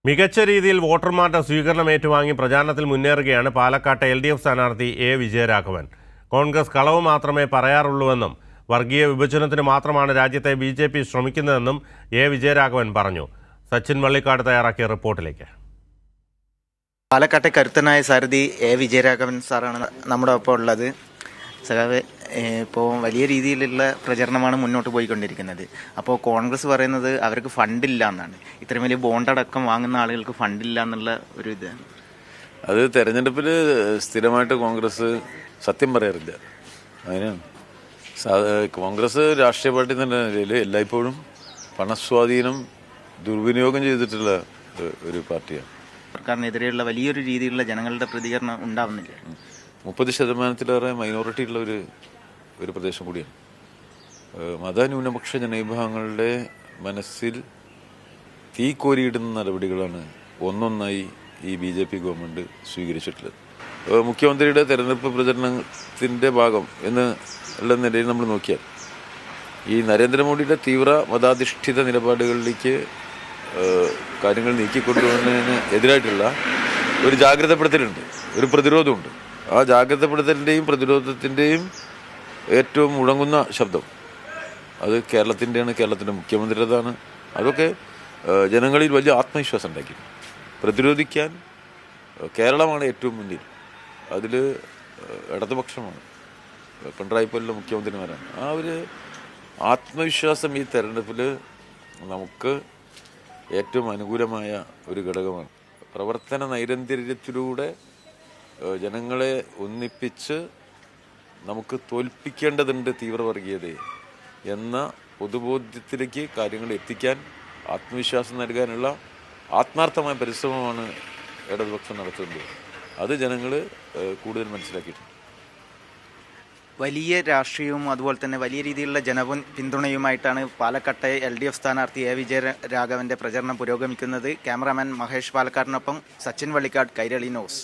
മികച്ച രീതിയിൽ വോട്ടർമാരുടെ സ്വീകരണം ഏറ്റുവാങ്ങി പ്രചാരണത്തിൽ മുന്നേറുകയാണ് പാലക്കാട്ടെ LDF സ്ഥാനാർത്ഥി A. വിജയരാഘവൻ. കോൺഗ്രസ് കളവ് മാത്രമേ പറയാറുള്ളൂവെന്നും വർഗീയ വിഭജനത്തിന് മാത്രമാണ് രാജ്യത്തെ BJP ശ്രമിക്കുന്നതെന്നും A. വിജയരാഘവൻ പറഞ്ഞു. സച്ചിൻ വള്ളിക്കാട് തയ്യാറാക്കിയ റിപ്പോർട്ടിലേക്ക്. പാലക്കാട്ടെ കരുത്തനായ സാരഥി A. വിജയരാഘവൻ സാറാണ് നമ്മുടെ ഒപ്പം ഉള്ളത്. സഖാവ്, ഇപ്പോൾ വലിയ രീതിയിലുള്ള പ്രചരണമാണ് മുന്നോട്ട് പോയിക്കൊണ്ടിരിക്കുന്നത്. അപ്പോൾ കോൺഗ്രസ് പറയുന്നത് അവർക്ക് ഫണ്ടില്ല എന്നാണ്. ഇത്രയും വലിയ ബോണ്ടടക്കം വാങ്ങുന്ന ആളുകൾക്ക് ഫണ്ടില്ല എന്നുള്ള ഒരു ഇത്. അത് തെരഞ്ഞെടുപ്പിൽ സ്ഥിരമായിട്ട് കോൺഗ്രസ് സത്യം പറയാറില്ല. അതിനാണ് കോൺഗ്രസ് രാഷ്ട്രീയ പാർട്ടി എന്ന നിലയിൽ എല്ലായ്പ്പോഴും പണസ്വാധീനം ദുർവിനിയോഗം ചെയ്തിട്ടുള്ള ഒരു പാർട്ടിയാണ്. സർക്കാരിനെതിരെയുള്ള വലിയൊരു രീതിയിലുള്ള ജനങ്ങളുടെ പ്രതികരണം ഉണ്ടാവുന്നില്ല. 30% മൈനോറിറ്റി ഉള്ള ഒരു പ്രദേശം കൂടിയാണ്. മതന്യൂനപക്ഷ ജനവിഭാഗങ്ങളുടെ മനസ്സിൽ തീ കോരിയിടുന്ന നടപടികളാണ് ഒന്നൊന്നായി ഈ BJP ഗവൺമെൻറ് സ്വീകരിച്ചിട്ടുള്ളത്. മുഖ്യമന്ത്രിയുടെ തെരഞ്ഞെടുപ്പ് പ്രചരണത്തിൻ്റെ ഭാഗം എന്നുള്ള നിലയിൽ നമ്മൾ നോക്കിയാൽ ഈ നരേന്ദ്രമോദിയുടെ തീവ്ര മതാധിഷ്ഠിത നിലപാടുകളിലേക്ക് കാര്യങ്ങൾ നീക്കിക്കൊണ്ടുവന്നതിന് എതിരായിട്ടുള്ള ഒരു ജാഗ്രതപ്പെടുത്തലുണ്ട്, ഒരു പ്രതിരോധമുണ്ട്. ആ ജാഗ്രതപ്പെടുത്തലിൻ്റെയും പ്രതിരോധത്തിൻ്റെയും ഏറ്റവും മുഴങ്ങുന്ന ശബ്ദം അത് കേരളത്തിൻ്റെയാണ്, കേരളത്തിൻ്റെ മുഖ്യമന്ത്രിയുടേതാണ്. അതൊക്കെ ജനങ്ങളിൽ വലിയ ആത്മവിശ്വാസം ഉണ്ടാക്കി. പ്രതിരോധിക്കാൻ കേരളമാണ് ഏറ്റവും മുന്നിൽ. അതിൽ ഇടതുപക്ഷമാണ്, പിണറായി പോലുള്ള മുഖ്യമന്ത്രിമാരാണ്. ആ ഒരു ആത്മവിശ്വാസം ഈ തെരഞ്ഞെടുപ്പിൽ നമുക്ക് ഏറ്റവും അനുകൂലമായ ഒരു ഘടകമാണ്. പ്രവർത്തന നൈരന്തര്യത്തിലൂടെ ജനങ്ങളെ ഒന്നിപ്പിച്ച് നമുക്ക് തോൽപ്പിക്കേണ്ടതുണ്ട് തീവ്രവർഗീയതയെ എന്ന പൊതുബോധ്യത്തിലേക്ക് കാര്യങ്ങൾ എത്തിക്കാൻ ആത്മവിശ്വാസം നൽകാനുള്ള ആത്മാർത്ഥമായ പരിശ്രമമാണ് ഇടതുപക്ഷം നടത്തുന്നത്. അത് ജനങ്ങൾ കൂടുതൽ മനസ്സിലാക്കിയിട്ടുണ്ട്. വലിയ രാഷ്ട്രീയവും അതുപോലെ തന്നെ വലിയ രീതിയിലുള്ള പിന്തുണയുമായിട്ടാണ് പാലക്കാട്ടെ LDF സ്ഥാനാർത്ഥി A. വിജയരാഘവൻ്റെ പ്രചരണം പുരോഗമിക്കുന്നത്. ക്യാമറാമാൻ മഹേഷ് പാലക്കാടിനൊപ്പം സച്ചിൻ വള്ളിക്കാട്, കൈരളി ന്യൂസ്.